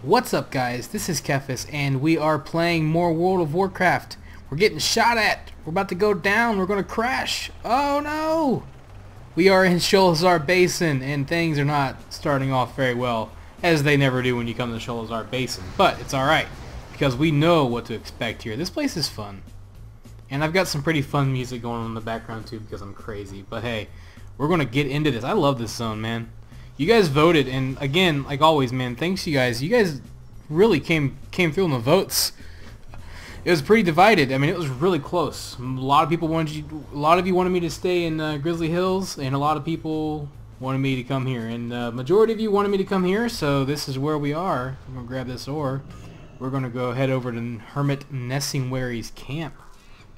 What's up, guys? This is Kephas and we are playing more World of Warcraft. We're getting shot at. We're about to go down. We're going to crash. Oh no! We are in Sholazar Basin and things are not starting off very well, as they never do when you come to Sholazar Basin. But it's alright, because we know what to expect here. This place is fun. And I've got some pretty fun music going on in the background too because I'm crazy. But hey, we're going to get into this. I love this zone, man. You guys voted, and again, like always, man, thanks you guys. You guys really came through on the votes. It was pretty divided. I mean, it was really close. A lot of people wanted you wanted me to stay in Grizzly Hills, and a lot of people wanted me to come here. And majority of you wanted me to come here, so this is where we are. I'm gonna grab this ore. We're gonna go head over to Hermit Nessingwary's camp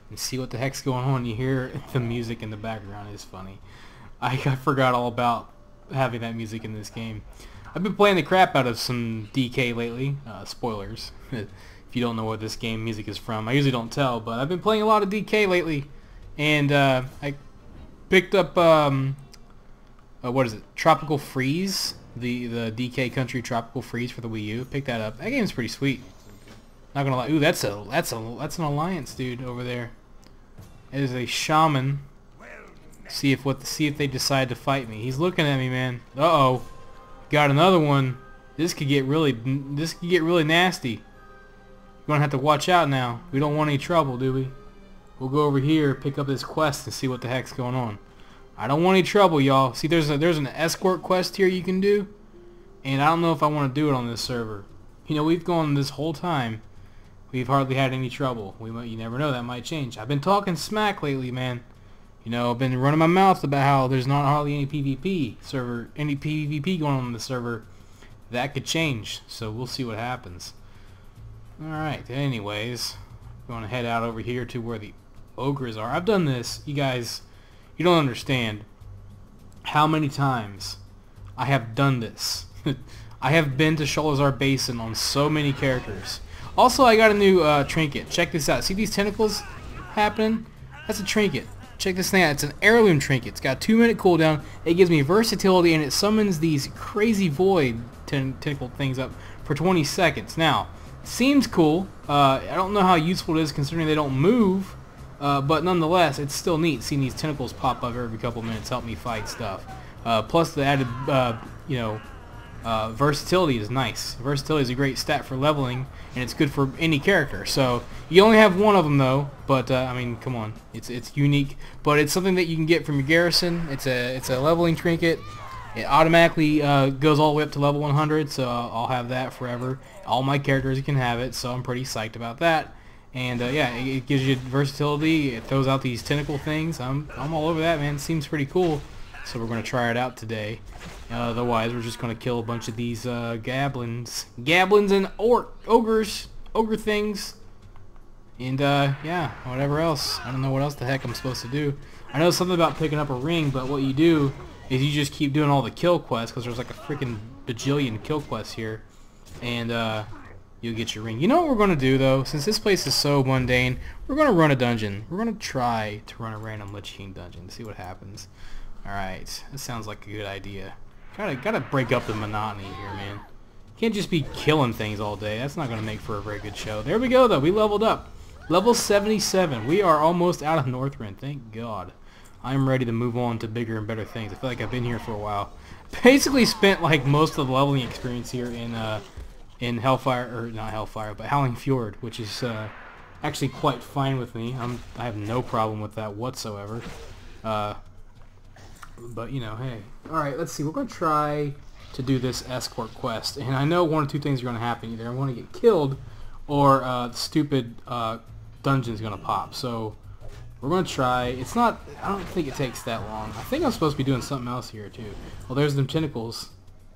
and see what the heck's going on. You hear the music in the background is funny. I forgot all about having that music in this game. I've been playing the crap out of some DK lately. Spoilers. If you don't know what this game music is from, I usually don't tell, but I've been playing a lot of DK lately, and I picked up what is it? Tropical Freeze, the DK Country Tropical Freeze for the Wii U. Picked that up. That game's pretty sweet. Not gonna lie. Ooh, that's an alliance dude over there. It is a shaman. See if they decide to fight me. He's looking at me, man. Uh-oh. Got another one. This could get really nasty. You're gonna have to watch out now. We don't want any trouble, do we? We'll go over here, pick up this quest, and see what the heck's going on. I don't want any trouble, y'all. See, there's an escort quest here you can do, and I don't know if I want to do it on this server. You know, we've gone this whole time. We've hardly had any trouble. You never know, that might change. I've been talking smack lately, man. You know, I've been running my mouth about how there's not hardly any PvP going on in the server. That could change, so we'll see what happens. Alright, anyways, I'm going to head out over here to where the ogres are. I've done this, you guys, you don't understand how many times I have done this. I have been to Sholazar Basin on so many characters. Also, I got a new trinket. Check this out. See these tentacles happening? That's a trinket. Check this thing out. It's an heirloom trinket. It's got a 2-minute cooldown. It gives me versatility, and it summons these crazy void tentacle things up for 20 seconds. Now, seems cool. I don't know how useful it is considering they don't move, but nonetheless, it's still neat seeing these tentacles pop up every couple minutes, help me fight stuff. Plus, the added, versatility is nice. Versatility is a great stat for leveling, and it's good for any character. So you only have one of them though, but I mean, come on, it's unique. But it's something that you can get from your garrison. It's a leveling trinket. It automatically goes all the way up to level 100, so I'll have that forever. All my characters can have it, so I'm pretty psyched about that. And yeah, it gives you versatility. It throws out these tentacle things. I'm all over that, man. It seems pretty cool. So we're going to try it out today. Otherwise, we're just going to kill a bunch of these goblins and ogre things. And yeah, whatever else. I don't know what else the heck I'm supposed to do. I know something about picking up a ring, but what you do is you just keep doing all the kill quests, because there's like a freaking bajillion kill quests here. And you'll get your ring. You know what we're going to do, though? Since this place is so mundane, we're going to run a dungeon. We're going to try to run a random Lich King dungeon, see what happens. Alright, that sounds like a good idea. Gotta break up the monotony here, man. Can't just be killing things all day. That's not gonna make for a very good show. There we go, though. We leveled up. Level 77. We are almost out of Northrend. Thank God. I'm ready to move on to bigger and better things. I feel like I've been here for a while. Basically spent like most of the leveling experience here in Hellfire, or not Hellfire, but Howling Fjord, which is actually quite fine with me. I have no problem with that whatsoever. But, you know, hey. Alright, let's see. We're going to try to do this escort quest. And I know one or two things are going to happen. Either I want to get killed, or the stupid dungeon's going to pop. So, we're going to try. It's not... I don't think it takes that long. I think I'm supposed to be doing something else here, too. Well, there's them tentacles.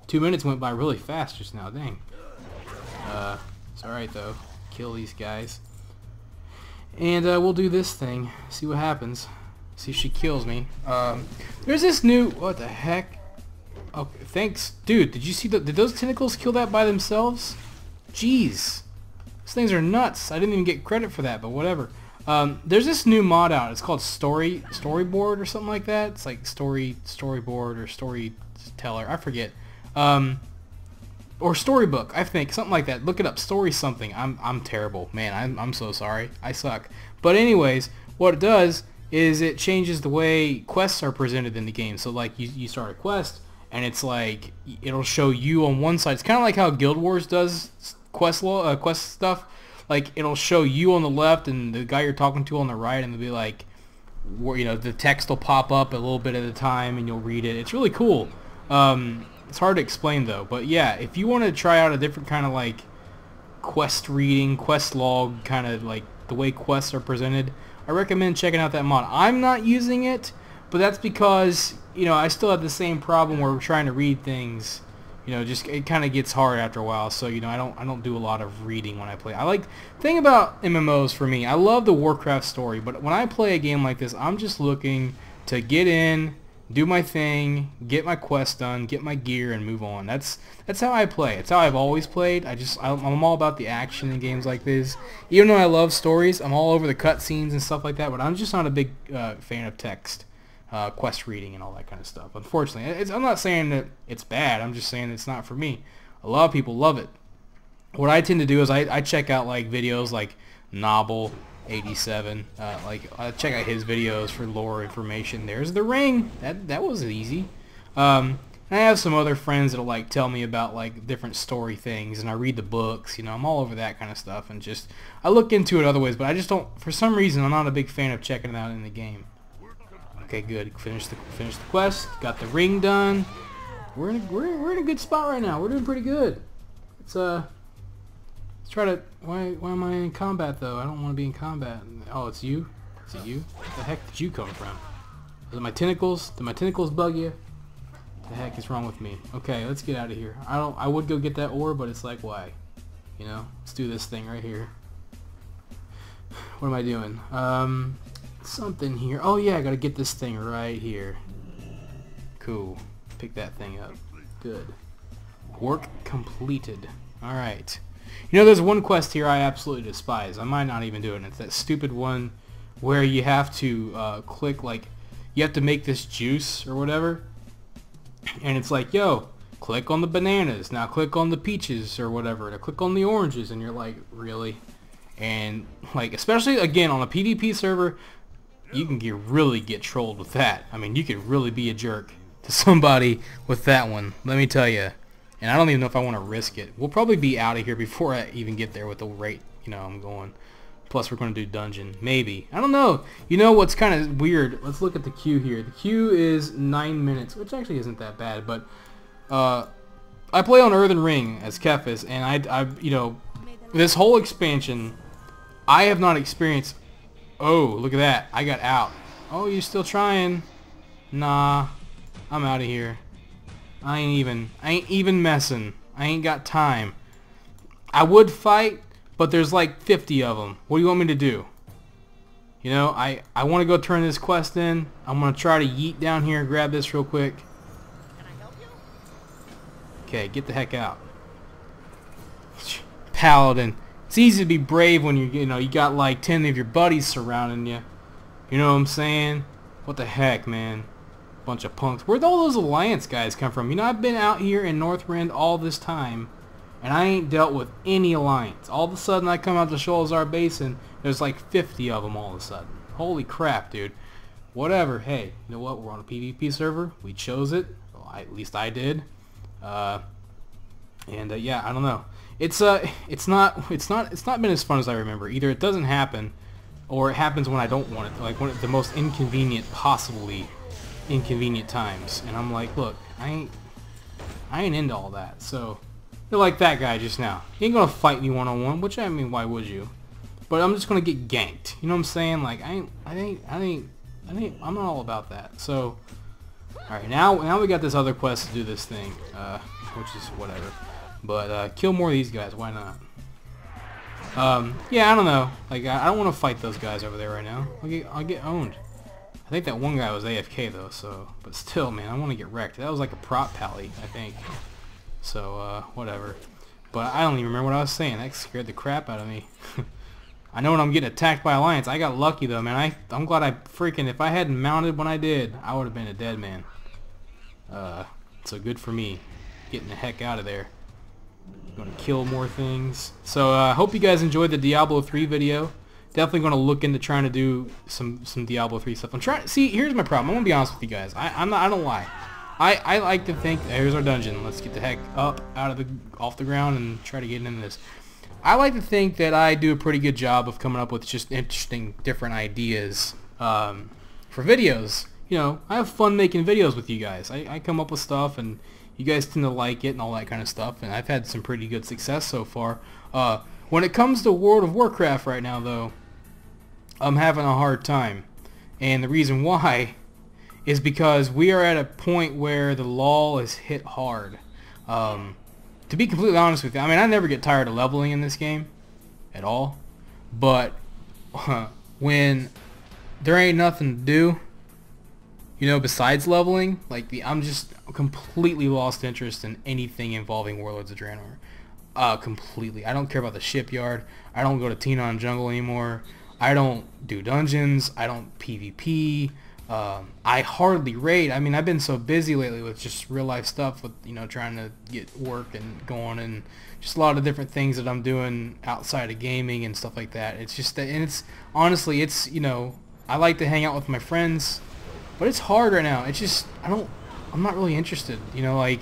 2 minutes went by really fast just now. Dang. It's alright, though. Kill these guys. And we'll do this thing. See what happens. See if she kills me. There's this new... What the heck? Okay, thanks. Dude, did you see did those tentacles kill that by themselves? Jeez. These things are nuts. I didn't even get credit for that, but whatever. There's this new mod out. It's called Storyboard or something like that. It's like Storyboard or Storyteller. I forget. or storybook, I think, something like that. Look it up, story something. I'm terrible, man. I'm so sorry. I suck. But anyways, what it does is it changes the way quests are presented in the game. So like you start a quest, and it's like it'll show you on one side. It's kind of like how Guild Wars does quest stuff. Like it'll show you on the left and the guy you're talking to on the right, and it'll be like, you know, the text will pop up a little bit at a time, and you'll read it. It's really cool. It's hard to explain though, but yeah, if you want to try out a different kind of like quest reading, quest log, kind of like the way quests are presented, I recommend checking out that mod. I'm not using it, but that's because, you know, I still have the same problem where we're trying to read things. You know, just it kind of gets hard after a while. So, you know, I don't do a lot of reading when I play. Thing about MMOs for me, I love the Warcraft story, but when I play a game like this, I'm just looking to get in, do my thing, get my quest done, get my gear, and move on. That's how I play. It's how I've always played. I'm all about the action in games like this. Even though I love stories, I'm all over the cutscenes and stuff like that, but I'm just not a big fan of text, quest reading, and all that kind of stuff. Unfortunately, I'm not saying that it's bad. I'm just saying it's not for me. A lot of people love it. What I tend to do is I check out like videos like Novel 87, I check out his videos for lore information. There's the ring. That was easy. And I have some other friends that'll like tell me about like different story things, and I read the books. You know, I'm all over that kind of stuff, and just I look into it other ways, but I just don't. For some reason, I'm not a big fan of checking it out in the game. Okay, good. Finish the quest. Got the ring done. We're in a good spot right now. We're doing pretty good. Let's try to... Why am I in combat, though? I don't want to be in combat. Oh, it's you? Is it you? Where the heck did you come from? Is it my tentacles? Did my tentacles bug you? What the heck is wrong with me? Okay, let's get out of here. I would go get that ore, but it's like, why? You know? Let's do this thing right here. What am I doing? Something here. Oh, yeah, I gotta get this thing right here. Cool. Pick that thing up. Good. Work completed. Alright. You know, there's one quest here I absolutely despise. I might not even do it. It's that stupid one where you have to click, like, you have to make this juice or whatever. And it's like, yo, click on the bananas. Now click on the peaches or whatever. Now click on the oranges. And you're like, really? And, like, especially, again, on a PvP server, you can really get trolled with that. I mean, you could really be a jerk to somebody with that one. Let me tell you. And I don't even know if I want to risk it. We'll probably be out of here before I even get there with the rate, you know, I'm going. Plus, we're going to do dungeon. Maybe. I don't know. You know what's kind of weird? Let's look at the queue here. The queue is 9 minutes, which actually isn't that bad. But I play on Earthen Ring as Kephas, and I you know, this whole expansion, I have not experienced... Oh, look at that. I got out. Oh, you're still trying? Nah. I'm out of here. I ain't even messing. I ain't got time. I would fight, but there's like 50 of them. What do you want me to do? You know, I want to go turn this quest in. I'm going to try to yeet down here and grab this real quick. Can I help you? Okay, get the heck out. Paladin. It's easy to be brave when you know, you got like 10 of your buddies surrounding you. You know what I'm saying? What the heck, man? Bunch of punks. Where'd all those Alliance guys come from? You know, I've been out here in Northrend all this time, and I ain't dealt with any Alliance. All of a sudden, I come out to Sholazar Basin, there's like 50 of them all of a sudden. Holy crap, dude. Whatever. Hey, you know what? We're on a PvP server. We chose it. Well, at least I did. Yeah, I don't know. It's not been as fun as I remember. Either it doesn't happen, or it happens when I don't want it, like when the most possibly inconvenient times. And I'm like, look, I ain't into all that. So you're like that guy just now. He ain't gonna fight me one-on-one, which, I mean, why would you? But I'm just gonna get ganked. You know what I'm saying? Like, I'm not all about that. So, all right, now we got this other quest to do this thing, which is whatever. But kill more of these guys. Why not? Yeah, I don't know. Like, I don't want to fight those guys over there right now. I'll get owned. I think that one guy was AFK though. So, but still, man, I want to get wrecked. That was like a prop pally, I think. So, whatever. But I don't even remember what I was saying. That scared the crap out of me. I know when I'm getting attacked by Alliance. I got lucky though, man. I'm glad I freaking... If I hadn't mounted when I did, I would have been a dead man. So good for me. Getting the heck out of there. going to kill more things. So I hope you guys enjoyed the Diablo 3 video. Definitely going to look into trying to do some Diablo 3 stuff. I'm trying. See, here's my problem. I'm going to be honest with you guys. I don't lie. I like to think. Here's our dungeon. Let's get the heck up off the ground and try to get into this. I like to think that I do a pretty good job of coming up with just interesting, different ideas for videos. You know, I have fun making videos with you guys. I come up with stuff, and you guys tend to like it and all that kind of stuff, and I've had some pretty good success so far. When it comes to World of Warcraft right now, though, I'm having a hard time. And the reason why is because we are at a point where the lull is hit hard. To be completely honest with you, I mean, I never get tired of leveling in this game at all. But when there ain't nothing to do, you know, besides leveling, like I'm just completely lost interest in anything involving Warlords of Draenor. Completely. I don't care about the shipyard. I don't go to Tenon Jungle anymore. I don't do dungeons. I don't PvP. I hardly raid. I mean, I've been so busy lately with just real life stuff, with, you know, trying to get work and going, and just a lot of different things that I'm doing outside of gaming and stuff like that. It's just that, and it's honestly, it's, you know, I like to hang out with my friends, but it's hard right now. It's just, I'm not really interested. You know, like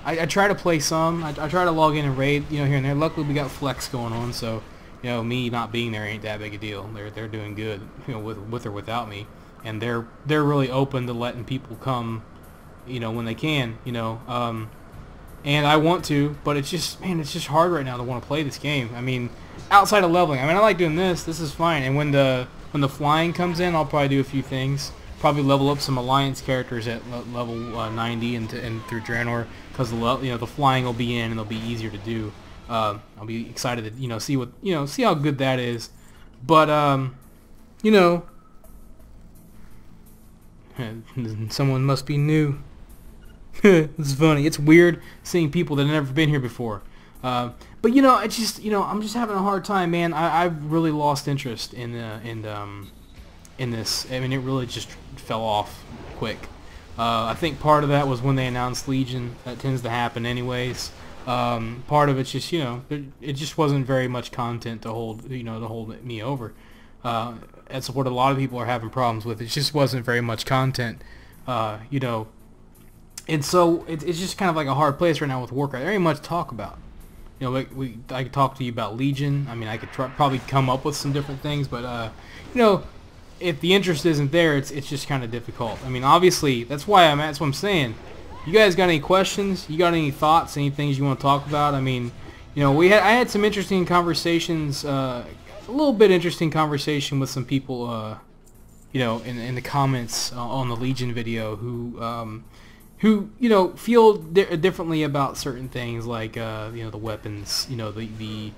I try to play some. I try to log in and raid, you know, here and there. Luckily, we got Flex going on, so, you know, me not being there ain't that big a deal. They're doing good, you know, with or without me. And they're really open to letting people come, you know, when they can, you know. And I want to, but it's just, man, it's just hard right now to want to play this game. I mean, outside of leveling, I mean, I like doing this. This is fine. And when the flying comes in, I'll probably do a few things. Probably level up some alliance characters at level 90 and through Draenor, because you know, the flying will be in and they'll be easier to do. I'll be excited to, you know, see how good that is. But you know. Someone must be new. It's funny. It's weird seeing people that have never been here before. But you know, it's just, you know, I'm just having a hard time, man. I've really lost interest in this. I mean, it really just fell off quick. I think part of that was when they announced Legion. That tends to happen anyways. Part of it's just, you know, it just wasn't very much content to hold, you know, to hold me over. That's what a lot of people are having problems with. It just wasn't very much content, you know, and so it's just kind of like a hard place right now with Warcraft. There ain't much to talk about. You know, I could talk to you about Legion. I mean, I could probably come up with some different things, but you know, if the interest isn't there, it's just kind of difficult. I mean, obviously, that's what I'm saying. You guys got any questions? You got any thoughts? Any things you want to talk about? I mean, you know, I had some interesting conversations. A little bit interesting conversation with some people, you know, in the comments on the Legion video, who you know, feel differently about certain things, like you know, the weapons, you know, the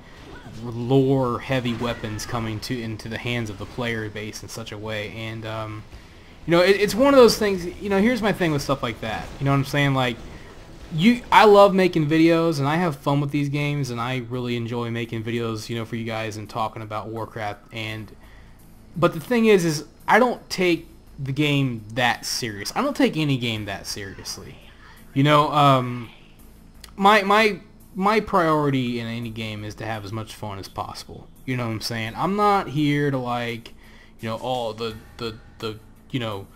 lore heavy weapons coming into the hands of the player base in such a way. And you know, it's one of those things. You know, here's my thing with stuff like that. You know what I'm saying? Like, I love making videos, and I have fun with these games, and I really enjoy making videos, you know, for you guys and talking about Warcraft. But the thing is I don't take the game that serious. I don't take any game that seriously. You know, my priority in any game is to have as much fun as possible. You know what I'm saying? I'm not here to, like, you know, oh, the you know,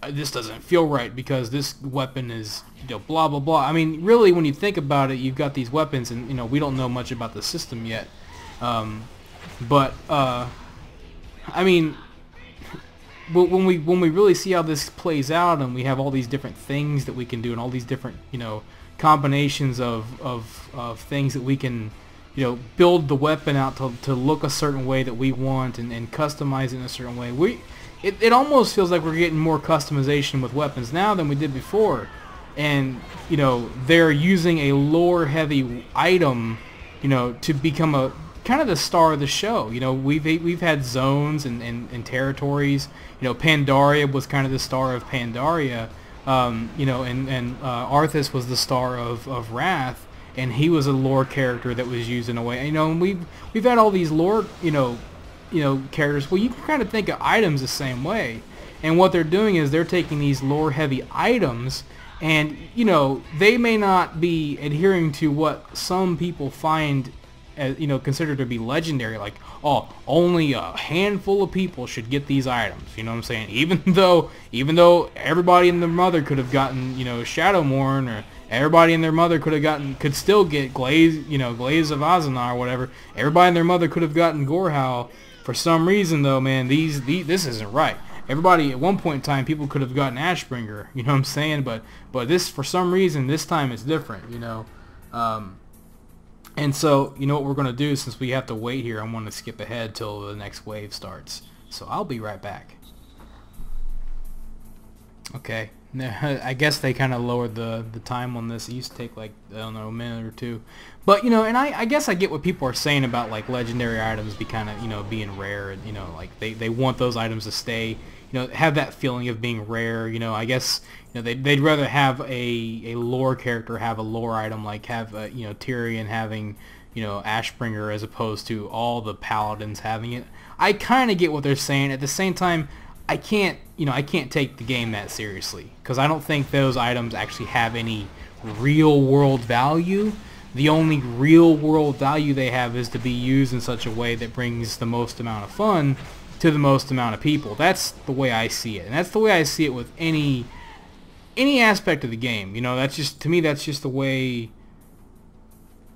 this doesn't feel right because this weapon is, you know, blah blah blah. I mean, really, when you think about it, you've got these weapons, and, you know, we don't know much about the system yet. But I mean, when we really see how this plays out, and we have all these different things that we can do, and all these different, you know, combinations of things that we can, you know, build the weapon out to look a certain way that we want, and customize it in a certain way. It almost feels like we're getting more customization with weapons now than we did before. And, you know, they're using a lore-heavy item, you know, to become a kind of the star of the show. You know, we've had zones and territories. You know, Pandaria was kind of the star of Pandaria. You know, and Arthas was the star of Wrath, and he was a lore character that was used in a way. You know, and we've had all these lore, you know, characters. Well, you can kind of think of items the same way. And what they're doing is they're taking these lore-heavy items And, you know, they may not be adhering to what some people find, as, you know, considered to be legendary. Like, oh, only a handful of people should get these items. You know what I'm saying? Even though everybody and their mother could have gotten, you know, Shadowmourne, or everybody and their mother could still get Glaze of Azenar or whatever. Everybody and their mother could have gotten Gorehowl. For some reason, though, man, this isn't right. Everybody at one point in time, people could have gotten Ashbringer, you know what I'm saying? But this, for some reason, this time it's different, you know. And so, you know what we're going to do, since we have to wait here, I'm going to skip ahead till the next wave starts. So I'll be right back. Okay. I guess they kind of lowered the time on this. It used to take like, I don't know, a minute or two. But, you know, and I guess I get what people are saying about like legendary items be kind of, you know, being rare. And, you know, like they want those items to stay, you know, have that feeling of being rare. You know, I guess, you know, they'd rather have a lore character have a lore item, like have, you know, Tyrion having, you know, Ashbringer, as opposed to all the paladins having it. I kind of get what they're saying. At the same time, I can't take the game that seriously, because I don't think those items actually have any real world value. The only real world value they have is to be used in such a way that brings the most amount of fun to the most amount of people. That's the way I see it, and that's the way I see it with any aspect of the game. You know, that's just, to me, that's just the way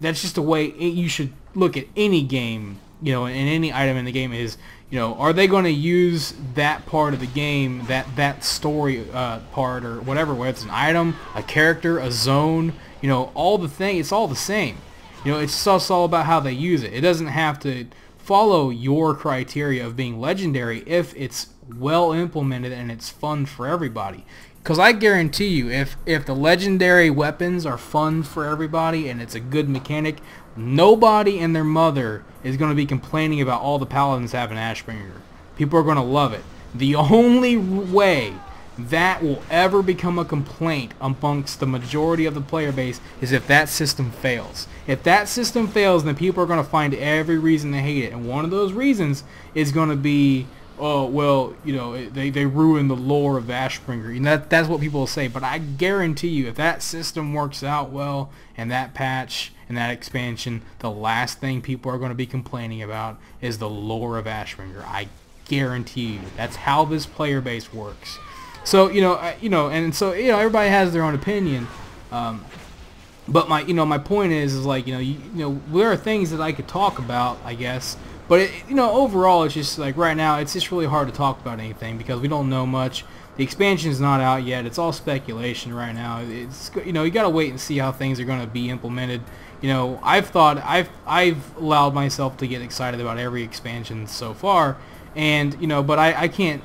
you should look at any game, you know, and any item in the game is, you know, are they going to use that part of the game, that story part, or whatever, whether it's an item, a character, a zone, you know, all the thing, it's all the same. You know, it's just all about how they use it. It doesn't have to follow your criteria of being legendary if it's well implemented and it's fun for everybody. Because I guarantee you, if the legendary weapons are fun for everybody and it's a good mechanic, nobody and their mother is going to be complaining about all the paladins having Ashbringer. People are going to love it. The only way that will ever become a complaint amongst the majority of the player base is if that system fails. If that system fails, then people are going to find every reason to hate it. And one of those reasons is going to be, oh, well, you know, they ruined the lore of Ashbringer. You know, that's what people will say. But I guarantee you, if that system works out well, and that patch and that expansion, the last thing people are going to be complaining about is the lore of Ashbringer. I guarantee you. That's how this player base works. So, and so, everybody has their own opinion. But my point is like, there are things that I could talk about, I guess. But overall, it's just like right now, it's just really hard to talk about anything because we don't know much. The expansion is not out yet. It's all speculation right now. It's you got to wait and see how things are going to be implemented. I've allowed myself to get excited about every expansion so far, and but I can't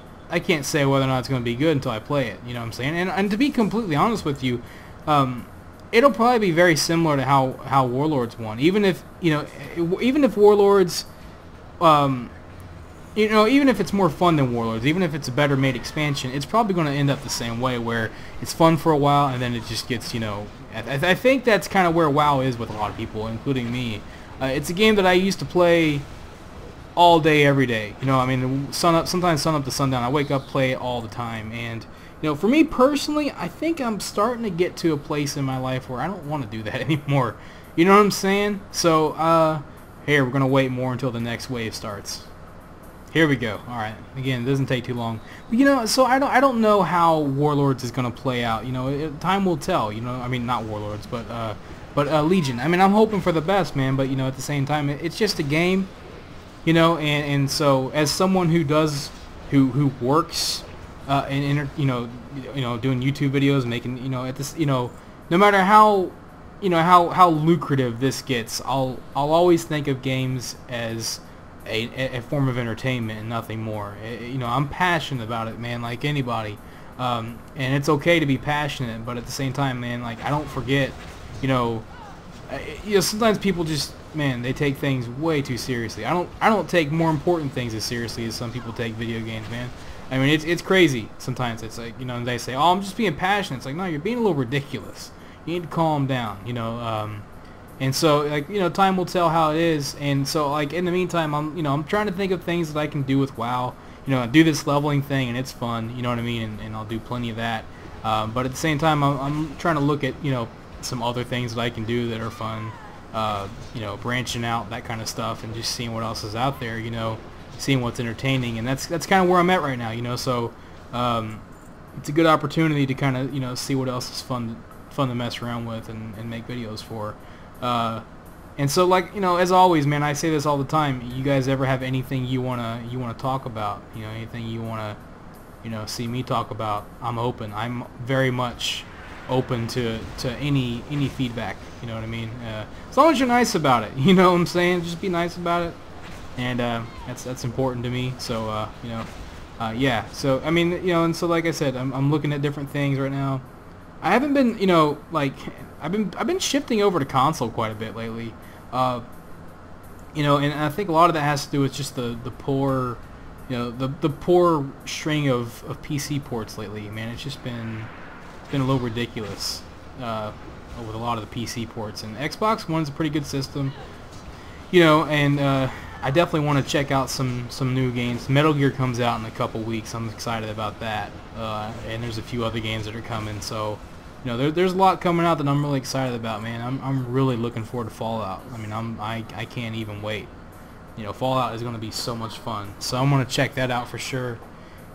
say whether or not it's going to be good until I play it. You know what I'm saying? And to be completely honest with you, it'll probably be very similar to how Warlords won. Even if Warlords, even if it's more fun than Warlords, even if it's a better made expansion, it's probably going to end up the same way, where it's fun for a while and then it just gets, I think that's kind of where WoW is with a lot of people, including me. It's a game that I used to play all day, every day. Sometimes sun up to sundown. I wake up, play it all the time. And, for me personally, I think I'm starting to get to a place in my life where I don't want to do that anymore. You know what I'm saying? So, here, we're going to wait more until the next wave starts. Here we go. All right. Again, it doesn't take too long. But, so I don't know how Warlords is going to play out. Time will tell. I mean, not Warlords, but Legion. I mean, I'm hoping for the best, man. But at the same time, it's just a game. And so as someone who works doing YouTube videos, making at this, no matter how lucrative this gets, I'll always think of games as a form of entertainment and nothing more. I'm passionate about it, man, like anybody, and it's okay to be passionate, but at the same time, man, like I don't forget, sometimes people just, man, they take things way too seriously. I don't take more important things as seriously as some people take video games, man. I mean, it's crazy sometimes. It's like, they say, oh, I'm just being passionate. It's like, no, you're being a little ridiculous. You need to calm down, and so, like, time will tell how it is. And so, like, in the meantime, I'm trying to think of things that I can do with WoW. I do this leveling thing, and it's fun, you know what I mean, and I'll do plenty of that. But at the same time, I'm trying to look at, you know, some other things that I can do that are fun, you know, branching out, that kind of stuff, and just seeing what else is out there, you know, seeing what's entertaining, and that's kind of where I'm at right now, you know. So it's a good opportunity to kind of, you know, see what else is fun to mess around with and make videos for. And so, like, you know, as always, man, I say this all the time. You guys ever have anything you wanna talk about? You know, anything you wanna, you know, see me talk about? I'm open. I'm very much open to any feedback. You know what I mean? As long as you're nice about it. You know what I'm saying? Just be nice about it, and that's important to me. So you know, yeah. So I mean, you know, and so like I said, I'm looking at different things right now. I haven't been, you know, like I've been shifting over to console quite a bit lately. You know, and I think a lot of that has to do with just the poor, you know, the poor string of PC ports lately. Man, it's been a little ridiculous with a lot of the PC ports. And Xbox One's a pretty good system, you know, and I definitely want to check out some new games. Metal Gear comes out in a couple weeks. I'm excited about that, and there's a few other games that are coming. So, you know, there's a lot coming out that I'm really excited about, man. I'm really looking forward to Fallout. I mean, I can't even wait. You know, Fallout is going to be so much fun. So I'm going to check that out for sure,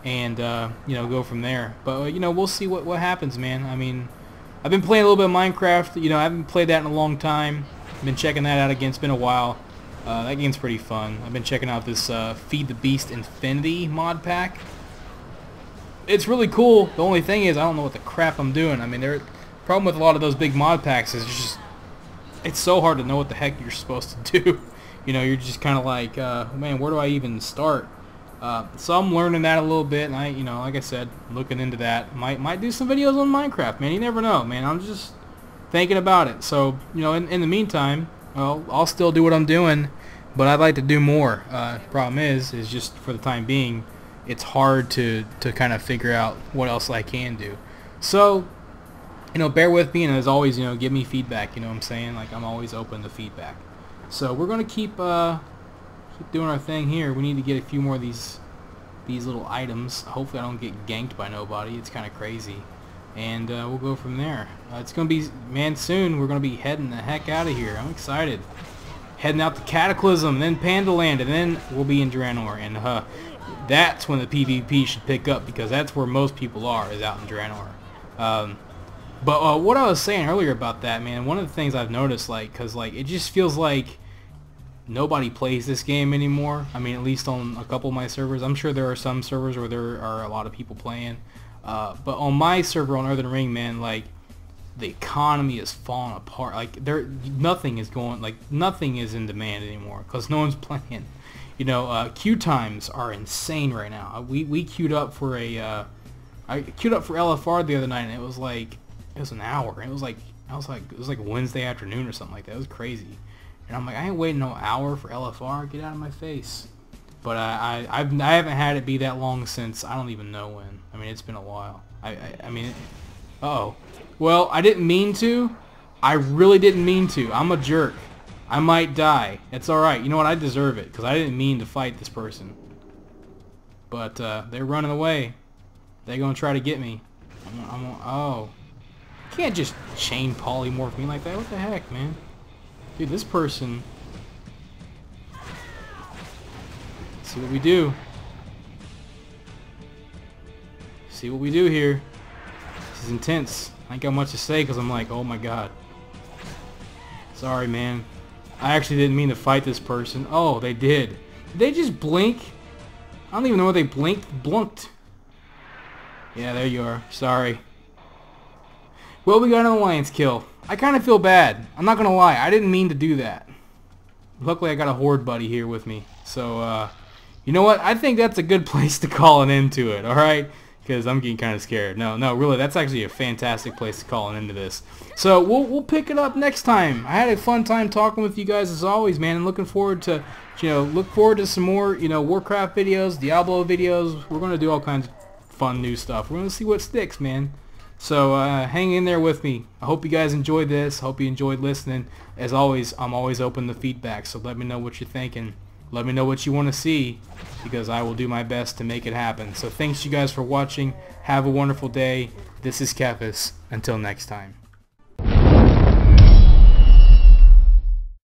and you know, go from there. But you know, we'll see what happens, man. I mean, I've been playing a little bit of Minecraft. You know, I haven't played that in a long time. I've been checking that out again. It's been a while. That game's pretty fun. I've been checking out this Feed the Beast Infinity mod pack. It's really cool. The only thing is, I don't know what the crap I'm doing. I mean, the problem with a lot of those big mod packs is just, it's so hard to know what the heck you're supposed to do. You know, you're just kind of like, man, where do I even start? So I'm learning that a little bit, and I, you know, like I said, looking into that. Might do some videos on Minecraft, man. You never know, man. I'm just thinking about it. So, you know, in the meantime, well, I'll still do what I'm doing, but I'd like to do more. Problem is just for the time being, it's hard to kind of figure out what else I can do. So, you know, bear with me, and as always, you know, give me feedback. You know what I'm saying? Like, I'm always open to feedback. So we're gonna keep doing our thing here. We need to get a few more of these little items. Hopefully, I don't get ganked by nobody. It's kind of crazy, and we'll go from there. It's gonna be, man, soon we're gonna be heading the heck out of here. I'm excited. Heading out to Cataclysm, then Pandaland, and then we'll be in Draenor, and that's when the PvP should pick up, because that's where most people are, is out in Draenor. But what I was saying earlier about that, man, one of the things I've noticed, like, because like it just feels like nobody plays this game anymore. I mean, at least on a couple of my servers. I'm sure there are some servers where there are a lot of people playing, but on my server on Earthen Ring, man, like, the economy is falling apart. Like, nothing is in demand anymore because no one's playing. You know, queue times are insane right now. We queued up for I queued up for LFR the other night, and it was an hour. It was like Wednesday afternoon or something like that. It was crazy. And I'm like, I ain't waiting no hour for LFR. Get out of my face. But I haven't had it be that long since I don't even know when. I mean, it's been a while. I mean, uh-oh. Well, I didn't mean to. I really didn't mean to. I'm a jerk. I might die. It's alright. You know what? I deserve it, because I didn't mean to fight this person. But they're running away. They're going to try to get me. Oh. You can't just chain polymorph me like that. What the heck, man? Dude, this person... See what we do. See what we do here. This is intense. I ain't got much to say because I'm like, oh my god. Sorry, man. I actually didn't mean to fight this person. Oh, they did. Did they just blink? I don't even know what they blunked. Yeah, there you are. Sorry. Well, we got an alliance kill. I kind of feel bad. I'm not going to lie. I didn't mean to do that. Luckily, I got a horde buddy here with me. So, you know what? I think that's a good place to call an end to it, alright? Because I'm getting kind of scared. No, really, that's actually a fantastic place to call an end to this. So, we'll pick it up next time. I had a fun time talking with you guys as always, man, and looking forward to, look forward to some more, Warcraft videos, Diablo videos. We're going to do all kinds of fun new stuff. We're going to see what sticks, man. So, hang in there with me. I hope you guys enjoyed this. Hope you enjoyed listening. As always, I'm always open to feedback, so let me know what you're thinking. Let me know what you want to see, because I will do my best to make it happen. So thanks you guys for watching. Have a wonderful day, This is Kephas. Until next time.